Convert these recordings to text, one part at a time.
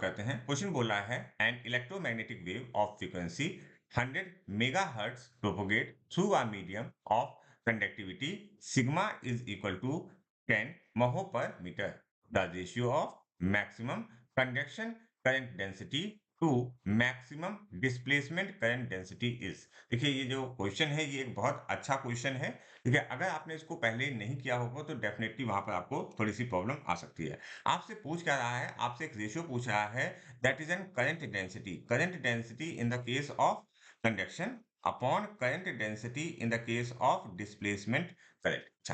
करते हैं। क्वेश्चन बोल रहा है an electromagnetic wave of frequency 100 megahertz propagate through a medium of conductivity sigma is equal to 10 mho per metre. The ratio of maximum conduction current density to maximum displacement current density is. देखिए ये जो question है ये एक बहुत अच्छा question है। ठीक है, अगर आपने इसको पहले नहीं किया होगा तो डेफिनेटली वहां पर आपको थोड़ी सी प्रॉब्लम आ सकती है। आपसे पूछ क्या रहा है, आपसे एक रेशियो पूछ रहा है that is an current density in the case of conduction upon current density in the case of displacement current. अच्छा,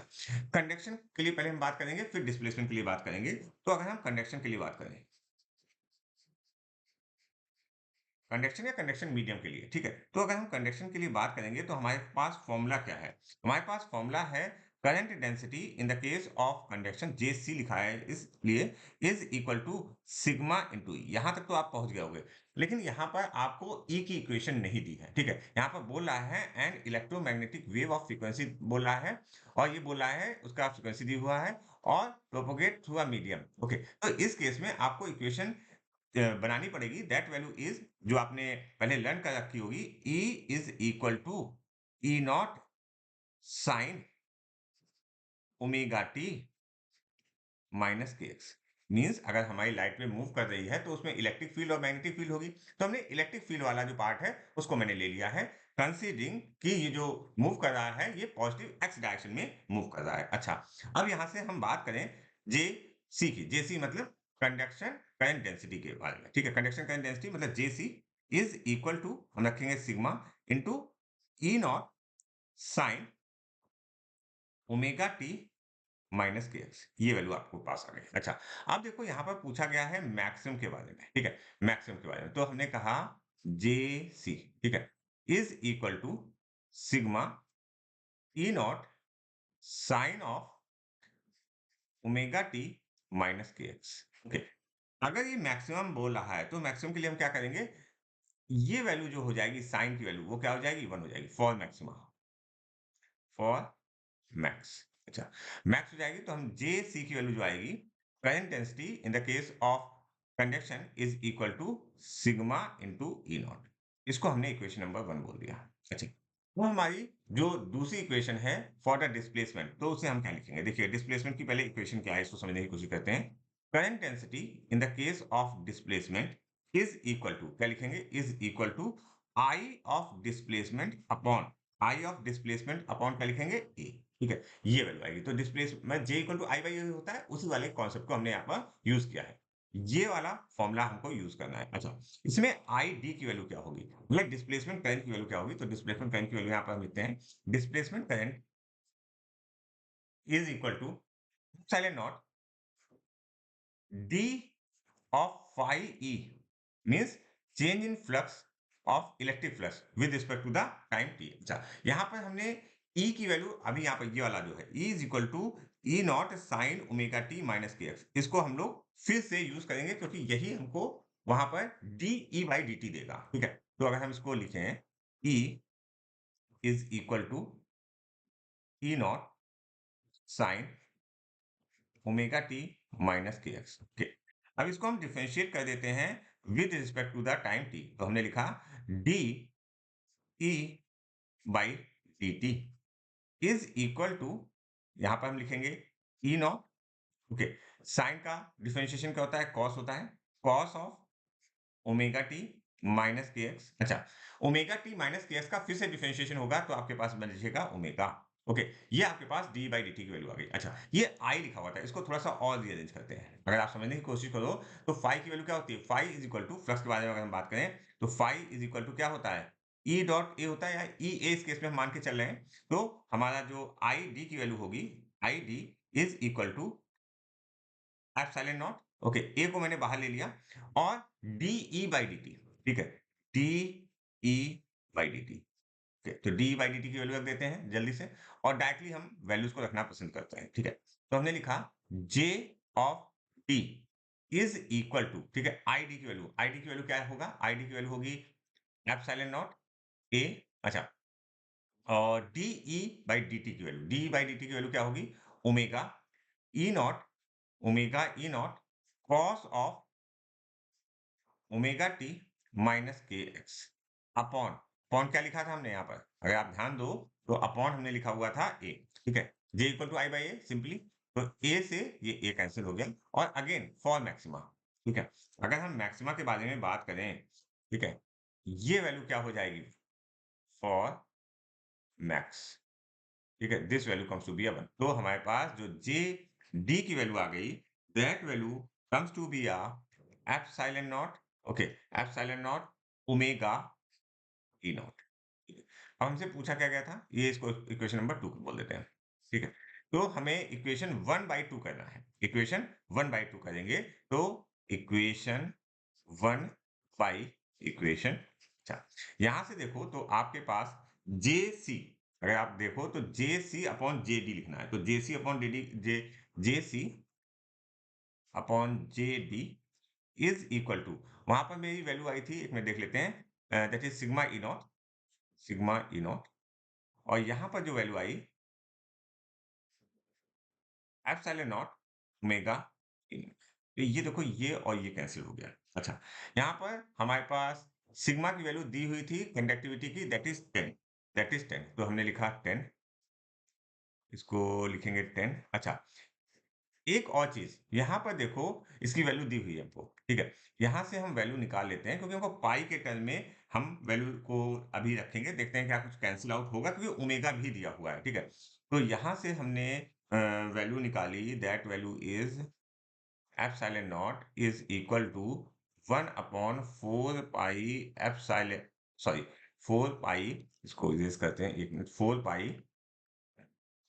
कंडक्शन के लिए पहले हम बात करेंगे फिर डिस्प्लेसमेंट के लिए बात करेंगे। तो अगर हम कंडक्शन के लिए बात करें, कंडक्शन या कंडक्शन मीडियम के लिए, ठीक है, तो अगर हम कंडक्शन के लिए बात करेंगे तो हमारे पास फॉर्मूला क्या है? हमारे पास फॉर्मूला है current density in the case of conduction J C लिखा है इसलिए is equal to sigma into E. यहां तक तो आप पहुंच गए होंगे, लेकिन यहाँ पर आपको ई की इक्वेशन नहीं दी है। ठीक है, यहाँ पर बोल रहा है an electromagnetic wave of frequency बोल रहा है, और ये बोल रहा है उसका फ्रीक्वेंसी दी हुआ है और propagate through a medium. Okay, तो इस केस में आपको इक्वेशन बनानी पड़ेगी। दैट वैल्यू इज, जो आपने पहले लर्न कर रखी होगी, E is equal to E naught sine omega T minus के एक्स। मीन्स अगर हमारी लाइट में मूव कर रही है तो उसमें इलेक्ट्रिक फील्ड और मैग्नेटिक फील्ड होगी, तो हमने इलेक्ट्रिक फील्ड वाला जो पार्ट है उसको मैंने ले लिया है, कंसीडरिंग कि ये जो मूव कर रहा है ये पॉजिटिव एक्स डायरेक्शन में मूव कर रहा है। अच्छा, अब यहां से हम बात करें जे सी की। जे सी मतलब कंडक्शन करंट डेंसिटी के बारे में। ठीक है, कंडक्शन करंट डेंसिटी मतलब जे सी इज इक्वल टू, हम रखेंगे sigma into E naught sine omega T minus के एक्स। ये वैल्यू आपको पास आ गई। अच्छा, अब देखो यहाँ पर पूछा गया है मैक्सिमम के बारे में। ठीक है, मैक्सिमम के बारे में तो हमने कहा जे सी, ठीक है, is equal to sigma E naught sine of omega T minus के एक्स। ओके, अगर ये मैक्सिमम बोल रहा है तो मैक्सिमम के लिए हम क्या करेंगे, ये वैल्यू जो हो जाएगी साइन की वैल्यू वो क्या हो जाएगी, 1 हो जाएगी फॉर मैक्सिमा, फॉर मैक्स। अच्छा, मैक्स हो जाएगी तो हम जे सी की वैल्यू जो आएगी, current density in the case of conduction is equal to sigma into E naught. इसको हमने इक्वेशन नंबर 1 बोल दिया। अच्छा, वो हमारी जो दूसरी इक्वेशन है फॉर द डिस्प्लेसमेंट, तो उसे हम क्या लिखेंगे? देखिए डिस्प्लेसमेंट की पहले इक्वेशन क्या है इसको समझने की कोशिश करते हैं। Current density in the case of displacement is equal to, क्या लिखेंगे, is equal to I of displacement upon, I of displacement upon क्या लिखेंगे, ए। ठीक है, ये वैल्यू आएगी। तो displacement J equal to I by होता है, उसी वाले कॉन्सेप्ट को हमने यहाँ पर यूज किया है। ये वाला फॉर्मूला हमको यूज करना है। अच्छा, इसमें आई डी की वैल्यू क्या होगी, मतलब डिस्प्लेसमेंट करंट की वैल्यू क्या होगी? तो डिस्प्लेसमेंट करंट की वैल्यू यहाँ पर हम लिखते हैं, displacement current is equal to silent naught D of phi e means change in flux of electric flux with respect to the time t। अच्छा, यहाँ पर हमने E की वैल्यू, अभी यहाँ पर ये वाला जो है E is equal to E naught sine omega T minus के एक्स, इसको हम लोग फिर से यूज करेंगे क्योंकि यही हमको वहां पर d E by D t देगा। ठीक है, तो अगर हम इसको लिखें, E is equal to E naught sine omega T minus के एक्स। अब इसको हम डिफरेंशिएट कर देते हैं with respect to the time t, तो हमने लिखा d E by D t is equal to, यहां पर हम लिखेंगे ई नॉट। ओके, साइन का डिफरेंशिएशन क्या होता है, कॉस होता है, cos of omega T minus के एक्स। अच्छा, ओमेगा टी माइनस के एक्स का फिर से डिफरेंशिएशन होगा तो आपके पास बन जाएगा ओमेगा। ओके, ये आपके पास डी बाई डी टी की वैल्यू आ गई। अच्छा, ये आई लिखा हुआ था, इसको थोड़ा सा और रीअरेंज करते हैं। अगर आप समझने की कोशिश करो तो फाई की वैल्यू क्या होती है, phi is equal to, flux के बारे में अगर हम बात करें तो फाई इज इक्वल टू क्या होता है, ई डॉट ए होता है, या ई ए इस केस में हम मान के चल रहे हैं। तो हमारा जो आई डी की वैल्यू होगी, I D is equal to epsilon naught. Okay, A को मैंने बाहर ले लिया और D E by D T. ठीक है, D E by D T. तो डी बाई डी टी की वैल्यू रख देते हैं जल्दी से, और डायरेक्टली हम वैल्यूज को रखना पसंद करते हैं। ठीक है, तो हमने लिखा J of T is equal to, ठीक है, आई डी की वैल्यू, आई डी की वैल्यू क्या होगा, आई डी की वैल्यू होगी एप्सिलॉन नॉट ए। अच्छा, और D E by D T की value, D by D T की वैल्यू क्या होगी, omega E naught, omega E naught cos of omega T minus के एक्स अपॉन अपॉन क्या लिखा था हमने यहाँ पर? अगर आप ध्यान दो तो अपॉन हमने लिखा हुआ था ए, ठीक है? J equal to I by A simply. तो ए से ये ए कैंसिल हो गया और अगेन फॉर मैक्सिमा, ठीक है? अगर हम मैक्सिमा के बारे में बात करें, ठीक है? ये वैल्यू क्या हो जाएगी? फॉर मैक्स, ठीक है? This value comes to be a 1। तो हमारे पास जो जे डी की वैल्यू आ गई, that value comes to be epsilon naught, okay, epsilon naught omega E naught. ठीक है। अब हमसे पूछा क्या गया था? ये इसको इक्वेशन नंबर 2 बोल देते हैं, ठीक है? तो हमें इक्वेशन 1 बाई 2 करना है। इक्वेशन 1 बाई 2 करेंगे तो इक्वेशन 1 बाई इक्वेशन, अच्छा, यहाँ से देखो तो आपके पास जेसी, अगर आप देखो तो जेसी अपॉन जेडी लिखना है। तो JC upon DD, JC upon JD is equal to, वहां पर मेरी वैल्यू आई थी, एक मिनट देख लेते हैं, that is sigma E not, sigma E not, और यहाँ पर जो वैल्यू आई एप्सिलॉन नॉट ओमेगा इन। तो ये देखो ये और ये कैंसिल हो गया। अच्छा, यहाँ पर हमारे पास सिग्मा की वैल्यू दी हुई थी कंडक्टिविटी की, दैट इज 10, दैट इज 10। तो हमने लिखा 10, इसको लिखेंगे 10। अच्छा, एक और चीज यहाँ पर देखो, इसकी वैल्यू दी हुई है हमको, ठीक है? यहाँ से हम वैल्यू निकाल लेते हैं क्योंकि हमको पाई के टर्म में हम वैल्यू को अभी रखेंगे, देखते हैं क्या कुछ कैंसिल आउट होगा क्योंकि ओमेगा भी दिया हुआ है, ठीक है? तो यहाँ से हमने वैल्यू निकाली, that value is epsilon naught is equal to 1 upon 4 pi epsilon, sorry 4 pi, इसको इरेज करते हैं एक minute, 4 pi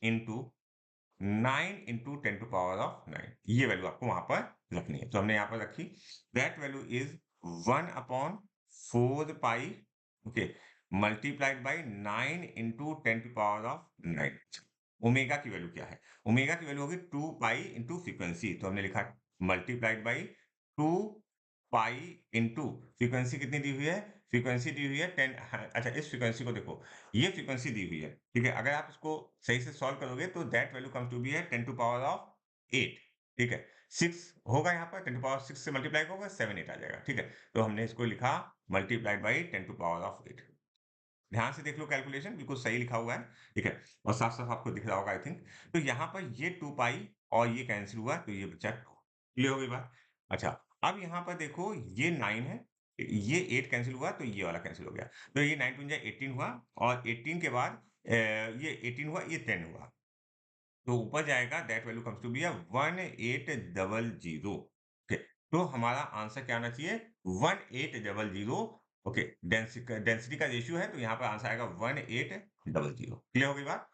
into 9 into 10 to power of 9, ये वैल्यू आपको वहां पर रखनी है। तो हमने यहाँ पर रखी, that value is 1 upon 4 pi, okay, multiplied by 9 into 10 to power of 9। Omega की वैल्यू क्या है? ओमेगा की वैल्यू होगी 2 पाई इंटू फ्रीक्वेंसी, तो हमने लिखा multiplied by 2 pi into frequency कितनी दी हुई है? फ्रीक्वेंसी दी हुई है 10, हाँ, अच्छा इस फ्रीक्वेंसी को देखो, ये फ्रीक्वेंसी दी हुई है, ठीक है? अगर आप इसको सही से सॉल्व करोगे तो that value comes to be है 10 टू पावर ऑफ 8, ठीक है? 6 होगा यहाँ पर, 10 टू पावर 6 से मल्टीप्लाई होगा 7 8 आ जाएगा, ठीक है? तो हमने इसको लिखा multiplied by 10 to power of 8। ध्यान से देख लो, कैलकुलेशन बिल्कुल सही लिखा हुआ है, ठीक है? और साफ-साफ आपको दिख रहा होगा आई थिंक। तो यहाँ पर ये 2 पाई और ये कैंसल हुआ तो ये बचा 2। क्लियर हो गई बात? अच्छा, अब यहाँ पर देखो ये 9 है, ये 8 कैंसल हुआ तो ये वाला कैंसल हो गया। तो ये 9 दूनी जा 18 हुआ और 18 के बाद ये 18 हुआ, ये 10 हुआ। तो ऊपर जाएगा, that value comes to be 1800, okay? तो हमारा आंसर क्या आना चाहिए? 1800, ओके? डेंसिटी का रेशियो है तो यहाँ पर आंसर आएगा 1800। क्लियर हो गई बात?